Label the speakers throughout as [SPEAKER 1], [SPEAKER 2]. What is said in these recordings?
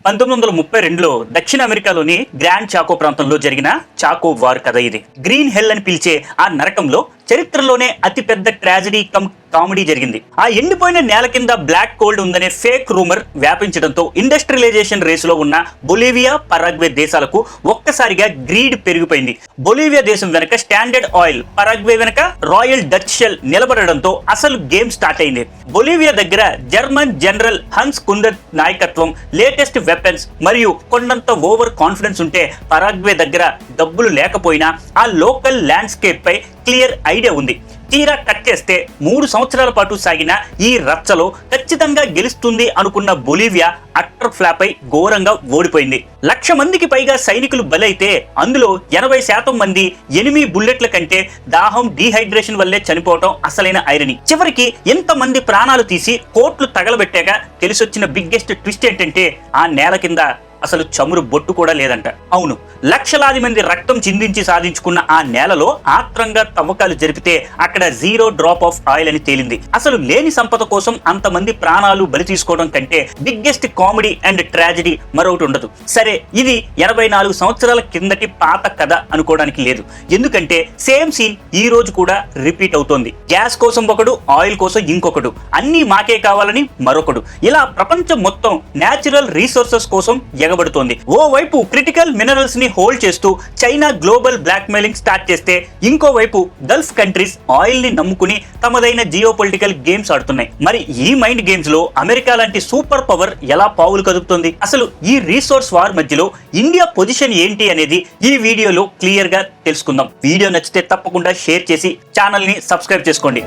[SPEAKER 1] 1932లో దక్షిణ అమెరికాలోని grand choco ప్రాంతంలో జరిగిన చాకో వార్ కథ ఇది. గ్రీన్ హెల్ అని పిలిచే ఆ నరకంలో చరిత్రలోనే అతిపెద్ద ట్రాజడీ కమ్ కామెడీ జరిగింది. ఆ ఎండిపోయిన నేల కింద బ్లాక్ కోల్డ్ ఉందనే ఫేక్ రూమర్ వ్యాపించడంతో ఇండస్ట్రియలైజేషన్ రేసులో ఉన్న బొలీవియా, పరాగ్వే దేశాలకు ఒక్కసారిగా గ్రీడ్ పెరిగిపోయింది. బొలీవియా దేశం వెనక స్టాండర్డ్ ఆయిల్, పరాగ్వే వెనక రాయల్ డచ్ షెల్ నిలబడడంతో అసలు గేమ్ స్టార్ట్ అయింది. బొలీవియా దగ్గర జర్మన్ జనరల్ హన్స్ కుండర్ నాయకత్వం, లేటెస్ట్ వెపన్స్ మరియు కొండంత ఓవర్ కాన్ఫిడెన్స్ ఉంటే, పరాగ్వే దగ్గర డబ్బులు లేకపోయినా ఆ లోకల్ ల్యాండ్స్కేప్ పై క్లియర్ ఐడియా ఉంది. తీరా కట్ చేస్తే 3 సంవత్సరాల పాటు సాగిన ఈ రచ్చలో ఖచ్చితంగా గెలుస్తుంది అనుకున్న బొలీవియా అట్టర్ ఫ్లాప్ అయి ఘోరంగా ఓడిపోయింది. 1,00,000 మందికి పైగా సైనికులు బలైతే అందులో 80% మంది ఎనిమి బుల్లెట్ల కంటే దాహం, డీహైడ్రేషన్ వల్లే చనిపోవటం అసలైన ఐరనీ. చివరికి ఎంతమంది ప్రాణాలు తీసి కోట్లు తగలబెట్టాక తెలిసొచ్చిన బిగ్గెస్ట్ ట్విస్ట్ ఏంటంటే ఆ నేల కింద అసలు చమురు బొట్టు కూడా లేదంట. అవును, లక్షలాది మంది రక్తం చిందించి సాధించుకున్న ఆ నేలలో ఆత్రంగా తవ్వకాలు జరిపితే అక్కడ 0 డ్రాప్ ఆఫ్ ఆయిల్ అని తేలింది. అసలు లేని సంపద కోసం అంతమంది ప్రాణాలు బలి తీసుకోవడం కంటే బిగ్గెస్ట్ కామెడీ అండ్ ట్రాజడీ మరొకటి ఉండదు. సరే, ఇది 84 సంవత్సరాల కిందటి పాత కథ అనుకోవడానికి లేదు. ఎందుకంటే సేమ్ సీన్ ఈ రోజు కూడా రిపీట్ అవుతోంది. గ్యాస్ కోసం ఒకడు, ఆయిల్ కోసం ఇంకొకడు, అన్ని మాకే కావాలని మరొకడు. ఇలా ప్రపంచం మొత్తం న్యాచురల్ రీసోర్సెస్ కోసం ఎగబడుతోంది. ఓవైపు క్రిటికల్ మినరల్స్ ని హోల్డ్ చేస్తూ China global blackmailing start చేస్తే, ఇంకోవైపు గల్ఫ్ కంట్రీస్ ఆయిల్ ని నమ్ముకుని తమదైన జియో పొలిటికల్ గేమ్స్ ఆడుతున్నాయి. మరి ఈ మైండ్ గేమ్స్ లో అమెరికా లాంటి సూపర్ పవర్ ఎలా పావులు కదుపుతోంది? అసలు ఈ రీసోర్స్ వార్ మధ్యలో ఇండియా పొజిషన్ ఏంటి అనేది ఈ వీడియోలో క్లియర్ గా తెలుసుకుందాం. వీడియో నచ్చితే తప్పకుండా షేర్ చేసి ఛానల్ ని సబ్స్క్రైబ్ చేసుకోండి.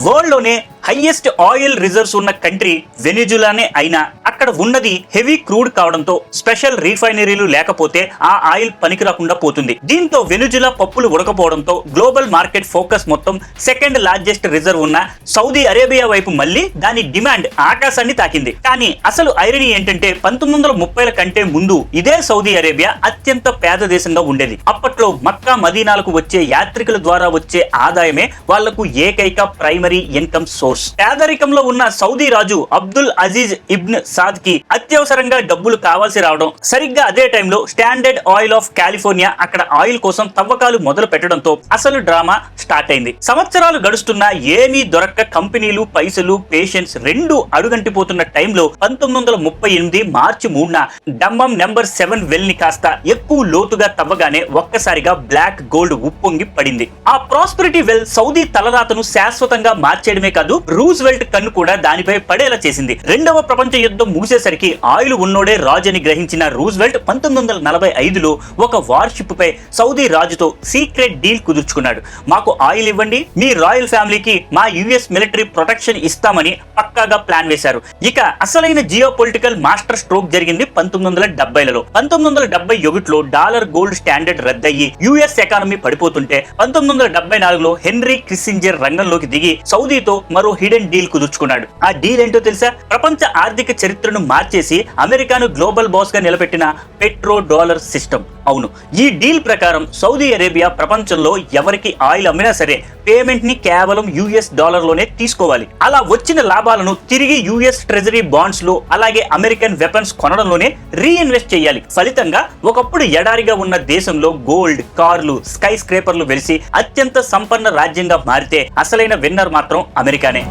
[SPEAKER 1] వరల్డ్ లోనే హైయెస్ట్ ఆయిల్ రిజర్వ్స్ ఉన్న కంట్రీ వెనిజులానే అయినా అక్కడ ఉన్నది హెవీ క్రూడ్ కావడంతో స్పెషల్ రిఫైనరీలు లేకపోతే ఆ ఆయిల్ పనికి రాకుండా పోతుంది. దీంతో వెనిజులా పప్పులు ఉడకపోవడంతో గ్లోబల్ మార్కెట్ ఫోకస్ మొత్తం సెకండ్ లార్జెస్ట్ రిజర్వ్ ఉన్న సౌదీ అరేబియా వైపు మళ్ళీ దాని డిమాండ్ ఆకాశాన్ని తాకింది. కానీ అసలు ఐరనీ ఏంటంటే 1930ల కంటే ముందు ఇదే సౌదీ అరేబియా అత్యంత పేద దేశంగా ఉండేది. అప్పట్లో మక్కా, మదీనాలకు వచ్చే యాత్రికుల ద్వారా వచ్చే ఆదాయమే వాళ్లకు ఏకైక ప్రైమరీ ఇన్కమ్ సోర్స్. పేదరికంలో ఉన్న సౌదీ రాజు అబ్దుల్ అజీజ్ ఇబ్న్ సాద్ కి అత్యవసరంగా డబ్బులు కావాల్సి రావడం, సరిగ్గా అదే టైంలో స్టాండర్డ్ ఆయిల్ ఆఫ్ కాలిఫోర్నియా అక్కడ ఆయిల్ కోసం తవ్వకాలు మొదలు పెట్టడంతో అసలు డ్రామా స్టార్ట్ అయింది. సంవత్సరాలు గడుస్తున్నా ఏమీ దొరక్క కంపెనీలు, పైసలు, పేషెన్స్ రెండు అడుగంటిపోతున్న టైంలో 1938 మార్చి 3న డమ్మం నెంబర్ 7 వెల్ ని కాస్త ఎక్కువ లోతుగా తవ్వగానే ఒక్కసారిగా బ్లాక్ గోల్డ్ ఉప్పొంగి పడింది. ఆ ప్రాస్పెరిటీ వెల్ సౌదీ తలరాతను శాశ్వతంగా మార్చేయడమే కాదు, రూజ్వెల్ట్ కన్ను కూడా దానిపై పడేలా చేసింది. రెండవ ప్రపంచ యుద్ధం ముగిసేసరికి ఆయిల్ ఉన్నోడే రాజు అని గ్రహించిన రూజ్వెల్ట్ 1945లో ఒక వార్షిప్ పై సౌదీ రాజుతో సీక్రెట్ డీల్ కుదుర్చుకున్నాడు. మాకు ఆయిల్ ఇవ్వండి, మీ రాయల్ ఫ్యామిలీకి మా యుఎస్ మిలిటరీ ప్రొటెక్షన్ ఇస్తామని పక్కాగా ప్లాన్ వేశారు. ఇక అసలైన జియో పొలిటికల్ మాస్టర్ స్ట్రోక్ జరిగింది 1970లలో. 1971లో డాలర్ గోల్డ్ స్టాండర్డ్ రద్దయ్యి యుఎస్ ఎకానమీ పడిపోతుంటే 1974లో హెన్రీ కిస్సింజర్ రంగంలోకి దిగి సౌదీతో మరో హిడెన్ డీల్ కుదుర్చుకున్నాడు. ఆ డీల్ ఏంటో తెలుసా? ప్రపంచ ఆర్థిక చరిత్రను మార్చేసి అమెరికాను గ్లోబల్ బాస్ గా నిలబెట్టిన పెట్రో డాలర్ సిస్టమ్. అవును, ఈ డీల్ ప్రకారం సౌదీ అరేబియా ప్రపంచంలో ఎవరికి ఆయిల్ అమ్మినా సరే పేమెంట్ ని కేవలం యుఎస్ డాలర్ లోనే తీసుకోవాలి. అలా వచ్చిన లాభాలను తిరిగి యుఎస్ ట్రెజరీ బాండ్స్ లో, అలాగే అమెరికన్ వెపన్స్ కొనడంలోనే రీఇన్వెస్ట్ చేయాలి. ఫలితంగా ఒకప్పుడు ఎడారిగా ఉన్న దేశంలో గోల్డ్, కార్లు, స్కై స్క్రేపర్లు వెలిసి అత్యంత సంపన్న రాజ్యంగా మారితే అసలైన విన్నర్ మాత్రం అమెరికానే.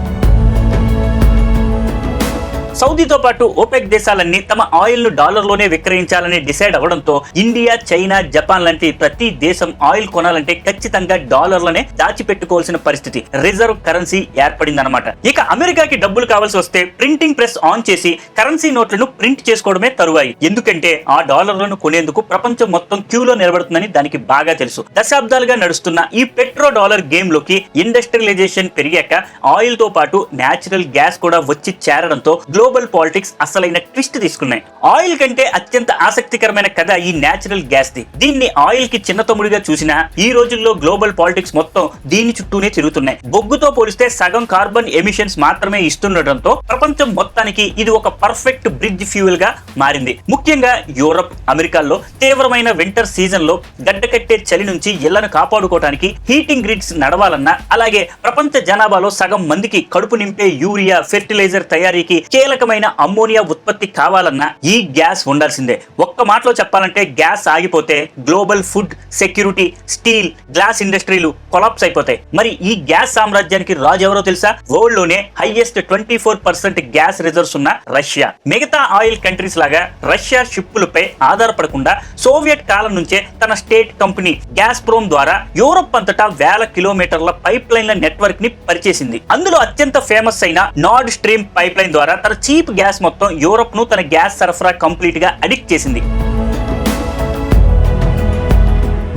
[SPEAKER 1] సౌదీతో పాటు ఓపెక్ దేశాలన్నీ తమ ఆయిల్ ను డాలర్ లోనే విక్రయించాలని డిసైడ్ అవ్వడంతో ఇండియా, చైనా, జపాన్ లాంటి ప్రతి దేశం ఆయిల్ కొనాలంటే ఖచ్చితంగా డాలర్లనే దాచిపెట్టుకోవాల్సిన పరిస్థితి, రిజర్వ్ కరెన్సీ ఏర్పడిందన్నమాట. ఇక అమెరికాకి డబ్బులు కావాల్సి వస్తే ప్రింటింగ్ ప్రెస్ ఆన్ చేసి కరెన్సీ నోట్లను ప్రింట్ చేసుకోవడమే తరువాయి. ఎందుకంటే ఆ డాలర్లను కొనేందుకు ప్రపంచం మొత్తం క్యూలో నిలబడుతుందని దానికి బాగా తెలుసు. దశాబ్దాలుగా నడుస్తున్న ఈ పెట్రో డాలర్ గేమ్ లోకి ఇండస్ట్రియలైజేషన్ పెరిగాక ఆయిల్ తో పాటు నేచురల్ గ్యాస్ కూడా వచ్చి చేరడంతో గ్లోబల్ పాలిటిక్స్ అసలైన ట్విస్ట్ తీసుకున్నాయి. ఆయిల్ కంటే అత్యంత ఆసక్తికరమైన కథ ఈ నేచురల్ గ్యాస్ ది. దీన్ని ఆయిల్ కి చిన్న తమ్ముడిగా చూసినా ఈ రోజుల్లో గ్లోబల్ పాలిటిక్స్ మొత్తం దీని చుట్టూనే తిరుగుతున్నాయి. బొగ్గుతో పోలిస్తే సగం కార్బన్ ఎమిషన్స్ మాత్రమే ఇస్తుండటంతో ప్రపంచం మొత్తానికి ఇది ఒక పర్ఫెక్ట్ బ్రిడ్జ్ ఫ్యూయల్ గా మారింది. ముఖ్యంగా యూరప్, అమెరికాల్లో తీవ్రమైన వింటర్ సీజన్ లో గడ్డకట్టే చలి నుంచి ఇళ్లను కాపాడుకోవడానికి హీటింగ్ గ్రిడ్స్ నడవాలన్నా, అలాగే ప్రపంచ జనాభాలో సగం మందికి కడుపు నింపే యూరియా, ఫెర్టిలైజర్ తయారీకి కీలక కీలకమైన అమ్మోనియా ఉత్పత్తి కావాలన్నా ఈ గ్యాస్ ఉండాల్సిందే. ఒక్క మాటలో చెప్పాలంటే గ్యాస్ ఆగిపోతే global food security, steel, glass ఇండస్ట్రీలు కొలాప్స్ అయిపోతాయి. మరి ఈ గ్యాస్ సామ్రాజ్యానికి రాజు ఎవరో తెలుసా? వరల్డ్ లోనే హైయెస్ట్ 24% గ్యాస్ రిజర్వ్స్ ఉన్న రష్యా. మిగతా ఆయిల్ కంట్రీస్ లాగా రష్యా షిప్పులపై ఆధారపడకుండా సోవియట్ కాలం నుంచే తన స్టేట్ కంపెనీ గ్యాస్ ప్రోమ్ ద్వారా యూరోప్ అంతటా వేల కిలోమీటర్ల పైప్ లైన్ల నెట్వర్క్ ని పరిచేసింది. అందులో అత్యంత ఫేమస్ అయిన నార్డ్ స్ట్రీమ్ పైప్ లైన్ ద్వారా తన చీప్ గ్యాస్ మొత్తం యూరోప్ ను తన గ్యాస్ సరఫరా కంప్లీట్ గా అడిక్ట్ చేసింది.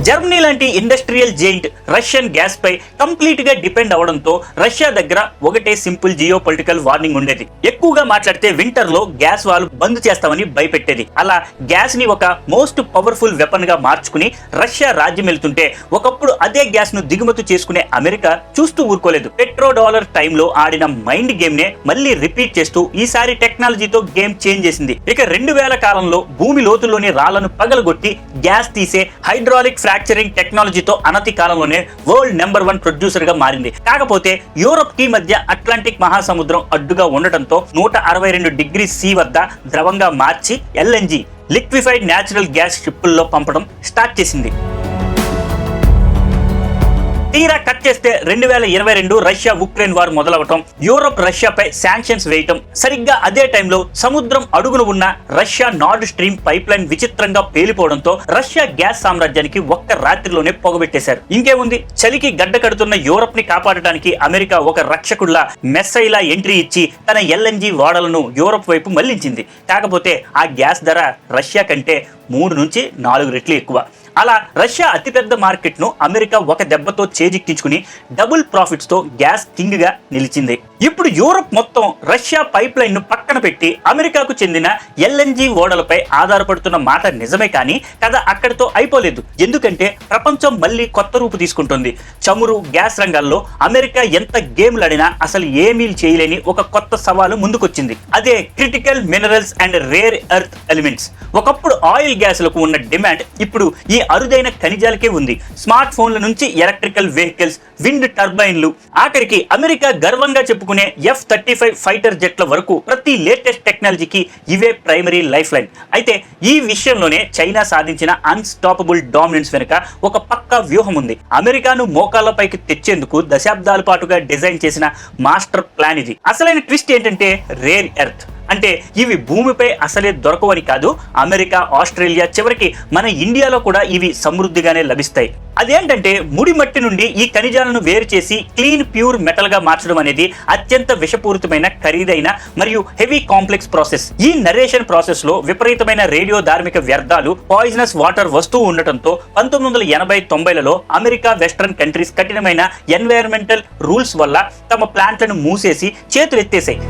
[SPEAKER 1] జర్మనీ లాంటి ఇండస్ట్రియల్ జైంట్ రష్యన్ గ్యాస్ పై కంప్లీట్ గా డిపెండ్ అవడంతో రష్యా దగ్గర ఒకటే సింపుల్ జియో పొలిటికల్ వార్నింగ్ ఉండేది. ఎక్కువగా మాట్లాడితే వింటర్ లో గ్యాస్ వాల్ బంద్ చేస్తామని భయపెట్టేది. అలా గ్యాస్ ని ఒక మోస్ట్ పవర్ఫుల్ వెపన్ గా మార్చుకుని రష్యా రాజ్యం వెళ్తుంటే ఒకప్పుడు అదే గ్యాస్ ను దిగుమతి చేసుకునే అమెరికా చూస్తూ ఊరుకోలేదు. పెట్రో డాలర్ టైంలో ఆడిన మైండ్ గేమ్ నే మళ్ళీ రిపీట్ చేస్తూ ఈసారి టెక్నాలజీతో గేమ్ చేంజ్ చేసింది. ఇక 2000 కాలంలో భూమి లోతుల్లోని రాళ్లను పగలగొట్టి గ్యాస్ తీసే హైడ్రాలిక్ ఫ్రాక్చరింగ్ టెక్నాలజీతో అనతి కాలంలోనే వరల్డ్ నెంబర్ 1 ప్రొడ్యూసర్ గా మారింది. కాకపోతే యూరోప్ కి మధ్య అట్లాంటిక్ మహాసముద్రం అడ్డుగా ఉండటంతో 162 డిగ్రీ C వద్ద ద్రవంగా మార్చి LNG లిక్విఫైడ్ న్యాచురల్ గ్యాస్ షిప్పుల్లో పంపడం స్టార్ట్ చేసింది. తీరా కట్ చేస్తే 2022 రష్యా ఉక్రెయిన్ వార్ మొదలవటం, యూరోప్ రష్యాపై శాంక్షన్స్ వేయటం, సరిగ్గా అదే టైంలో సముద్రం అడుగున ఉన్న Russia Nord Stream pipeline విచిత్రంగా పేలిపోవడంతో రష్యా గ్యాస్ సామ్రాజ్యానికి ఒక్క రాత్రిలోనే పొగబెట్టేశారు. ఇంకేముంది, చలికి గడ్డ కడుతున్న యూరోప్ ని కాపాడటానికి అమెరికా ఒక రక్షకుల్లా మెస్సైలా ఎంట్రీ ఇచ్చి తన LNG ఓడలను యూరోప్ వైపు మళ్లించింది. కాకపోతే ఆ గ్యాస్ ధర రష్యా కంటే 3 నుంచి 4 రెట్లు ఎక్కువ. అలా రష్యా అతిపెద్ద మార్కెట్ ను అమెరికా ఒక దెబ్బతో చేజిక్కించుకుని డబుల్ ప్రాఫిట్స్ తో గ్యాస్ కింగ్ గా నిలిచింది. ఇప్పుడు యూరోప్ మొత్తం రష్యా పైప్ లైన్ ను పక్కన పెట్టి అమెరికాకు చెందిన LNG ఓడలపై ఆధారపడుతున్న మాట నిజమే, కానీ కథ అక్కడితో అయిపోలేదు. ఎందుకంటే ప్రపంచం మళ్ళీ కొత్త రూపు తీసుకుంటుంది. చమురు, గ్యాస్ రంగాల్లో అమెరికా ఎంత గేమ్లాడినా అసలు ఏమీ చేయలేని ఒక కొత్త సవాలు ముందుకొచ్చింది. అదే critical minerals and rare earth elements. ఒకప్పుడు ఆయిల్ గ్యాస్లకు ఉన్న డిమాండ్ ఇప్పుడు ఈ అరుదైన ఖనిజాలకే ఉంది. స్మార్ట్ ఫోన్ల నుంచి ఎలక్ట్రికల్ వెహికల్స్, విండ్ టర్బైన్లు, ఆఖరికి అమెరికా గర్వంగా చెప్పుకునే F-35 ఫైటర్ జెట్ల వరకు ప్రతి లేటెస్ట్ టెక్నాలజీకి ఇవే ప్రైమరీ లైఫ్ లైన్. అయితే ఈ విషయంలోనే చైనా సాధించిన అన్స్టాపబుల్ డామినెన్స్ వెనుక ఒక పక్కా వ్యూహం ఉంది. అమెరికాను మోకాళ్లపైకి తెచ్చేందుకు దశాబ్దాల పాటుగా డిజైన్ చేసిన మాస్టర్ ప్లాన్ ఇది. అసలైన ట్విస్ట్ ఏంటంటే రేర్ ఎర్త్. అంటే ఇవి భూమిపై అసలే దొరకవని కాదు, అమెరికా, ఆస్ట్రేలియా, చివరికి మన ఇండియాలో కూడా ఇవి సమృద్ధిగానే లభిస్తాయి. అదేంటంటే ముడి మట్టి నుండి ఈ ఖనిజాలను వేరు చేసి క్లీన్ ప్యూర్ మెటల్ గా మార్చడం అనేది అత్యంత విషపూరితమైన, ఖరీదైన మరియు హెవీ కాంప్లెక్స్ ప్రాసెస్. ఈ నరేషన్ ప్రాసెస్ లో విపరీతమైన రేడియో ధార్మిక వ్యర్థాలు, పాయిజనస్ వాటర్ వస్తూ ఉండటంతో 1980-90లలో అమెరికా, వెస్ట్రన్ కంట్రీస్ కఠినమైన ఎన్వైరన్మెంటల్ రూల్స్ వల్ల తమ ప్లాంట్లను మూసేసి చేతులెత్తేసాయి.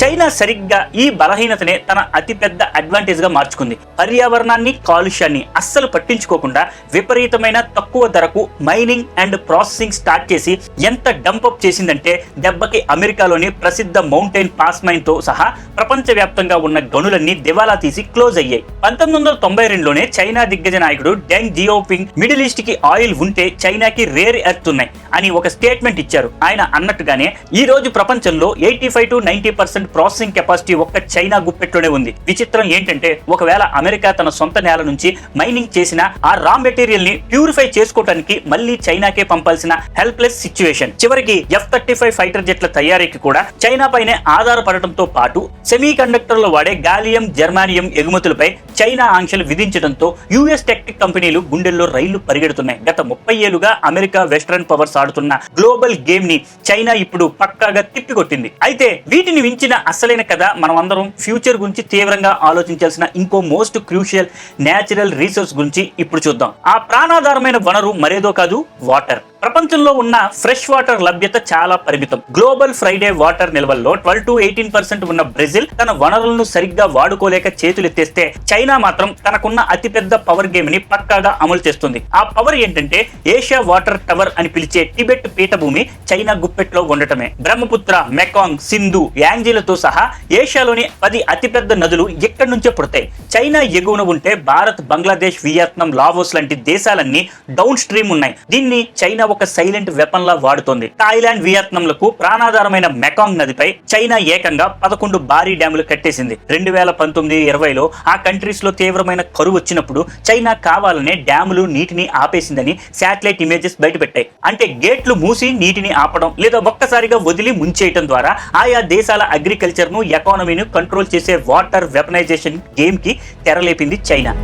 [SPEAKER 1] చైనా సరిగ్గా ఈ బలహీనతనే తన అతిపెద్ద అడ్వాంటేజ్ గా మార్చుకుంది. పర్యావరణాన్ని, కాలుష్యాన్ని అస్సలు పట్టించుకోకుండా విపరీతమైన తక్కువ ధరకు మైనింగ్ అండ్ ప్రాసెసింగ్ స్టార్ట్ చేసి ఎంత డంపప్ చేసిందంటే దెబ్బకి అమెరికాలోని ప్రసిద్ధ మౌంటైన్ పాస్ మైన్ తో సహా ప్రపంచవ్యాప్తంగా ఉన్న గనులన్నీ దివాలా తీసి క్లోజ్ అయ్యాయి. 1992లోనే చైనా దిగ్గజ నాయకుడు డెంగ్ జియోపింగ్ మిడిల్ ఈస్ట్ కి ఆయిల్ ఉంటే చైనాకి రేర్ ఎర్త్ ఉన్నాయి అని ఒక స్టేట్మెంట్ ఇచ్చారు. ఆయన అన్నట్టుగానే ఈ రోజు ప్రపంచంలో 85-90% ప్రాసెసింగ్ కెపాసిటీ ఒక్క చైనా గుప్పెట్లోనే ఉంది. విచిత్రం ఏంటంటే ఒకవేళ అమెరికా తన సొంత నేల నుంచి మైనింగ్ చేసిన ఆ రా మెటీరియల్ ని ప్యూరిఫై చేసుకోవడానికి మళ్ళీ చైనాకే పంపాల్సిన హెల్ప్లెస్ సిచ్యువేషన్. చివరికి F-35 ఫైటర్ జెట్ల తయారీకి కూడా చైనా పైనే ఆధారపడటంతో పాటు సెమీ కండక్టర్లు వాడే గాలియం, జర్మానియం ఎగుమతులపై చైనా ఆంక్షలు విధించడంతో US టెక్ కంపెనీలు గుండెల్లో రైళ్లు పరిగెడుతున్నాయి. గత 30 ఏళ్లుగా అమెరికా, వెస్ట్రన్ పవర్స్ ఆడుతున్న గ్లోబల్ గేమ్ ని చైనా ఇప్పుడు పక్కాగా తిప్పికొట్టింది. అయితే వీటిని మించిన అసలైన కథ మనం అందరం ఫ్యూచర్ గురించి తీవ్రంగా ఆలోచించాల్సిన ఇంకో మోస్ట్ క్రూషియల్ నేచురల్ రీసోర్స్ గురించి ఇప్పుడు చూద్దాం. ఆ ప్రాణాధారమైన వనరు మరేదో కాదు, వాటర్. ప్రపంచంలో ఉన్న ఫ్రెష్ వాటర్ లభ్యత చాలా పరిమితం. గ్లోబల్ ఫ్రైడే వాటర్ నిల్వల్లో 12-18% ఉన్న బ్రెజిల్ తన వనరులను సరిగ్గా వాడుకోలేక చేతులెత్తేస్తే చైనా మాత్రం తనకున్న అతిపెద్ద పవర్ గేమ్ ని పక్కాగా అమలు చేస్తుంది. ఆ పవర్ ఏంటంటే ఏషియా వాటర్ టవర్ అని పిలిచే టిబెట్ పీఠభూమి చైనా గుప్పెట్లో ఉండటమే. బ్రహ్మపుత్ర, మెకాంగ్, సింధు, యాంజిలతో సహా ఏషియాలోని 10 అతిపెద్ద నదులు ఇక్కడి నుంచే పుడతాయి. చైనా ఎగువన ఉంటే భారత్, బంగ్లాదేశ్, వియత్నాం, లావోస్ లాంటి దేశాలన్నీ డౌన్ స్ట్రీమ్ ఉన్నాయి. దీన్ని చైనా ఒక సైలెంట్ వెపన్ లా వాడుతోంది. థాయిలాండ్, వియత్నాంలకు ప్రాణాధారమైన మెకాంగ్ నదిపై చైనా ఏకంగా 11 భారీ డ్యాములు కట్టేసింది. 2019-20లో ఆ కంట్రీస్ లో తీవ్రమైన కరువు వచ్చినప్పుడు చైనా కావాలనే డ్యాములు నీటిని ఆపేసిందని శాటిలైట్ ఇమేజెస్ బయటపెట్టాయి. అంటే గేట్లు మూసి నీటిని ఆపడం లేదా ఒక్కసారిగా వదిలి ముంచేయటం ద్వారా ఆయా దేశాల అగ్రికల్చర్ ను, ఎకానమీని కంట్రోల్ చేసే వాటర్ వెపనైజేషన్ గేమ్ కి తెరలేపింది చైనా.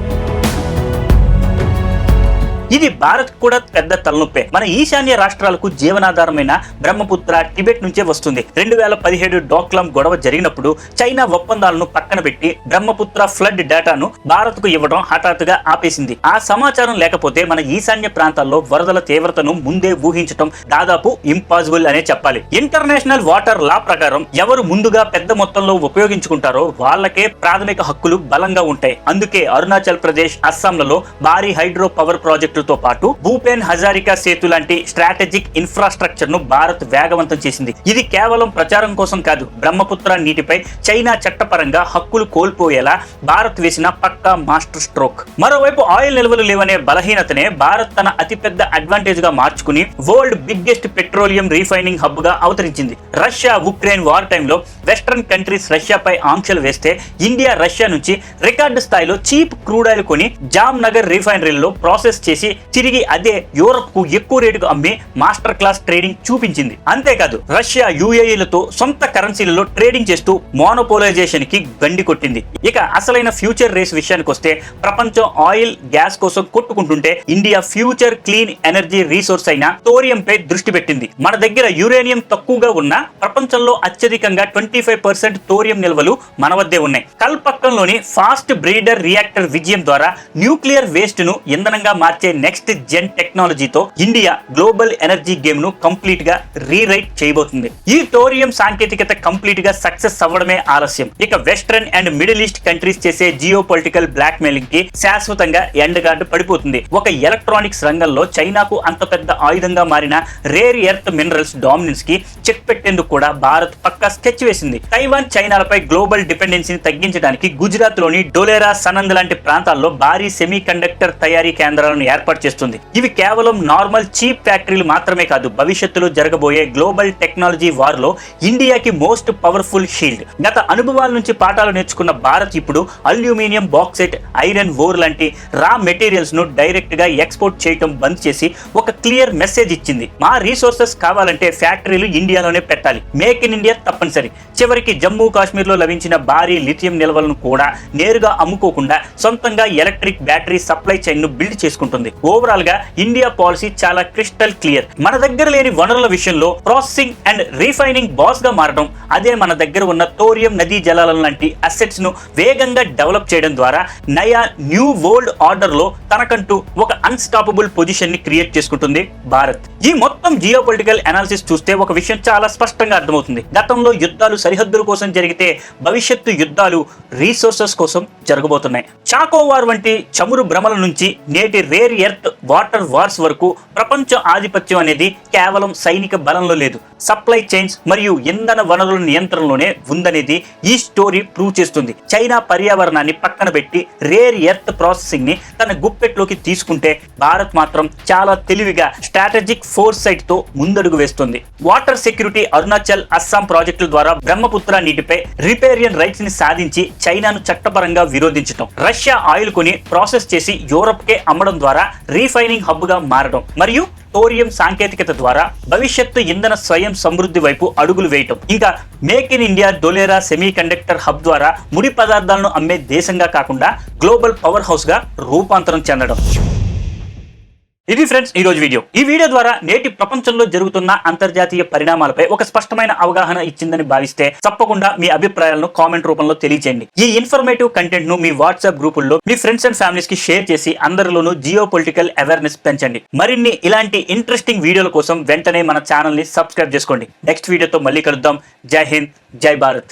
[SPEAKER 1] ఇది భారత్ కూడా పెద్ద తలనొప్పే. మన ఈశాన్య రాష్ట్రాలకు జీవనాధారమైన బ్రహ్మపుత్ర టిబెట్ నుంచే వస్తుంది. 2017 డోక్లాం గొడవ జరిగినప్పుడు చైనా ఒప్పందాలను పక్కన పెట్టి బ్రహ్మపుత్ర ఫ్లడ్ డేటాను భారత్ కు ఇవ్వడం హఠాత్తుగా ఆపేసింది. ఆ సమాచారం లేకపోతే మన ఈశాన్య ప్రాంతాల్లో వరదల తీవ్రతను ముందే ఊహించడం దాదాపు ఇంపాసిబుల్ అనే చెప్పాలి. ఇంటర్నేషనల్ వాటర్ లా ప్రకారం ఎవరు ముందుగా పెద్ద మొత్తంలో ఉపయోగించుకుంటారో వాళ్ళకే ప్రాథమిక హక్కులు బలంగా ఉంటాయి. అందుకే అరుణాచల్ ప్రదేశ్, అస్సాంలలో భారీ హైడ్రో పవర్ ప్రాజెక్టు తో పాటు భూపేన్ హజారికా సేతు లాంటి స్ట్రాటజిక్ ఇన్ఫ్రాస్ట్రక్చర్ ను భారత్ వేగవంతం చేసింది. ఇది కేవలం ప్రచారం కోసం కాదు, బ్రహ్మపుత్ర నీటిపై చైనా చట్టపరంగా హక్కులు కోల్పోయేలా భారత్ వేసిన పక్కా మాస్టర్ స్ట్రోక్. మరోవైపు ఆయిల్ నిల్వలు లేవనే బలహీనతనే భారత్ తన అతిపెద్ద అడ్వాంటేజ్ గా మార్చుకుని world biggest petroleum refining hub గా అవతరించింది. రష్యా ఉక్రెయిన్ వార్ టైంలో వెస్టర్న్ కంట్రీస్ రష్యాపై ఆంక్షలు వేస్తే ఇండియా రష్యా నుంచి రికార్డు స్థాయిలో చీప్ క్రూడ్ ఆయిల్ కొని జామ్ నగర్ రిఫైనరీలో ప్రాసెస్ చేసి తిరిగి అదే యూరప్ కు ఎక్కువ రేటుకు అమ్మి మాస్టర్ క్లాస్ ట్రేడింగ్ చూపించింది. అంతేకాదు రష్యా యుఏఈలతో సొంత కరెన్సీలలో ట్రేడింగ్ చేస్తూ మోనోపోలైజేషన్ కి గండి కొట్టింది. ఇక అసలైన ఫ్యూచర్ రేస్ విషయానికి వస్తే ప్రపంచం ఆయిల్, గ్యాస్ కోసం కొట్టుకుంటుంటే India future clean energy resource అయిన థోరియం పై దృష్టి పెట్టింది. మన దగ్గర యురేనియం తక్కువగా ఉన్న ప్రపంచంలో అత్యధికంగా 25% థోరియం నిల్వలు మన వద్దే ఉన్నాయి. కల్పక్కంలోని ఫాస్ట్ బ్రీడర్ రియాక్టర్ విజయం ద్వారా న్యూక్లియర్ వేస్ట్ ను ఇంధనంగా మార్చే నెక్స్ట్ జెన్ టెక్నాలజీతో ఇండియా గ్లోబల్ ఎనర్జీ గేమ్ ను కంప్లీట్ గా రీరైట్ చేయబోతుంది. ఈ థోరియం సాంకేతికత కంప్లీట్ గా సక్సెస్ అవ్వడమే ఆలస్యం. ఇక western and middle east countries చేసే జియో పొలిటికల్ బ్లాక్ మెయిలింగ్ కి శాశ్వతంగా ఎండ్ గార్డ్ పడిపోతుంది. ఒక ఎలక్ట్రానిక్స్ రంగంలో చైనాకు అంత పెద్ద ఆయుధంగా మారిన రేర్ ఎర్త్ మినరల్స్ డామినెన్స్ కి చెక్ పెట్టేందుకు కూడా భారత్ పక్కా స్కెచ్ వేసింది. తైవాన్, చైనాలపై గ్లోబల్ డిపెండెన్సీని తగ్గించడానికి గుజరాత్ లోని డోలేరా, సనంద్ లాంటి ప్రాంతాల్లో భారీ సెమీ కండక్టర్ తయారీ కేంద్రాలను ఏర్పాటు చేస్తుంది. ఇవి కేవలం నార్మల్ చీప్ ఫ్యాక్టరీలు మాత్రమే కాదు, భవిష్యత్తులో జరగబోయే గ్లోబల్ టెక్నాలజీ వార్ లో ఇండియాకి మోస్ట్ పవర్ఫుల్ షీల్డ్. గత అనుభవాల నుంచి పాఠాలు నేర్చుకున్న భారత్ ఇప్పుడు అల్యూమినియం, బాక్సైట్, ఐరన్ ఓర్ లాంటి రా మెటీరియల్స్ ను డైరెక్ట్ గా ఎక్స్పోర్ట్ చేయడం బంద్ చేసి ఒక క్లియర్ మెసేజ్ ఇచ్చింది. మా రీసోర్సెస్ కావాలంటే ఫ్యాక్టరీలు ఇండియాలోనే పెట్టాలి, మేక్ ఇన్ ఇండియా తప్పనిసరి. చివరికి జమ్మూ కాశ్మీర్ లో లభించిన భారీ లిథియం నిల్వలను కూడా నేరుగా అమ్ముకోకుండా సొంతంగా ఎలక్ట్రిక్ బ్యాటరీ సప్లై చైన్ ను బిల్డ్ చేసుకుంటుంది. ఓవరాల్ గా ఇండియా పాలసీ చాలా క్రిస్టల్ క్లియర్. మన దగ్గర లేని వనరుల విషయంలో ప్రాసెసింగ్ అండ్ రీఫైనింగ్ బాస్ గా మారడం, అదే మన దగ్గర ఉన్న థోరియం, నదీ జలాల లాంటి అసెట్స్ ను వేగంగా డెవలప్ చేయడం ద్వారా నయా న్యూ వరల్డ్ ఆర్డర్ లో తనకంటూ ఒక అన్స్టాపబుల్ పొజిషన్ ని క్రియేట్ చేసుకుంటుంది భారత్. ఈ మొత్తం జియో పొలిటికల్ అనాలిసిస్ చూస్తే ఒక విషయం చాలా స్పష్టంగా అర్థమవుతుంది. గతంలో యుద్ధాలు సరిహద్దుల కోసం జరిగితే భవిష్యత్తు యుద్ధాలు రీసోర్సెస్ కోసం జరగబోతున్నాయి. చాకో వార్ వంటి చమురు భ్రమల నుంచి నేటి రేర్ ఎర్త్, వాటర్ వార్స్ వరకు ప్రపంచ ఆధిపత్యం అనేది కేవలం సైనిక బలంలో లేదు, సప్లై చైన్స్ మరియు ఇంధన వనరుల నియంత్రణలోనే ఉందనేది ఈ స్టోరీ ప్రూవ్ చేస్తుంది. చైనా పర్యావరణాన్ని పక్కన పెట్టి రేర్ ఎర్త్ ప్రాసెసింగ్ ని తన గుప్పెట్లోకి తీసుకుంటే భారత్ మాత్రం చాలా తెలివిగా స్ట్రాటజిక్ ఫోర్ సైట్ తో ముందడుగు వేస్తుంది. వాటర్ సెక్యూరిటీ, అరుణాచల్, అస్సాం ప్రాజెక్టుల ద్వారా బ్రహ్మపుత్ర నీటిపై రిపేరియన్ రైట్స్ ని సాధించి చైనాను చట్టపరంగా విరోధించడం, రష్యా ఆయిల్ కొని ప్రాసెస్ చేసి యూరప్ కే అమ్మడం ద్వారా రీఫైనింగ్ హబ్ గా మారడం, మరియు థోరియం సాంకేతికత ద్వారా భవిష్యత్తు ఇంధన స్వయం సమృద్ధి వైపు అడుగులు వేయటం, ఇంకా make in India Dholera semiconductor hub ద్వారా ముడి పదార్థాలను అమ్మే దేశంగా కాకుండా గ్లోబల్ పవర్ హౌస్ గా రూపాంతరం చెందడం. ఇది ఫ్రెండ్స్ ఈ రోజు వీడియో. ఈ వీడియో ద్వారా నేటి ప్రపంచంలో జరుగుతున్న అంతర్జాతీయ పరిణామాలపై ఒక స్పష్టమైన అవగాహన ఇచ్చిందని భావిస్తే తప్పకుండా మీ అభిప్రాయాలను కామెంట్ రూపంలో తెలియజేయండి. ఈ ఇన్ఫర్మేటివ్ కంటెంట్ ను మీ వాట్సాప్ గ్రూపుల్లో మీ ఫ్రెండ్స్ అండ్ ఫ్యామిలీస్ కి షేర్ చేసి అందరిలోనూ జియో పొలిటికల్ అవేర్నెస్ పెంచండి. మరిన్ని ఇలాంటి ఇంట్రెస్టింగ్ వీడియోల కోసం వెంటనే మన ఛానల్ ని సబ్స్క్రైబ్ చేసుకోండి. నెక్స్ట్ వీడియోతో మళ్ళీ కలుద్దాం. జై హింద్, జై భారత్.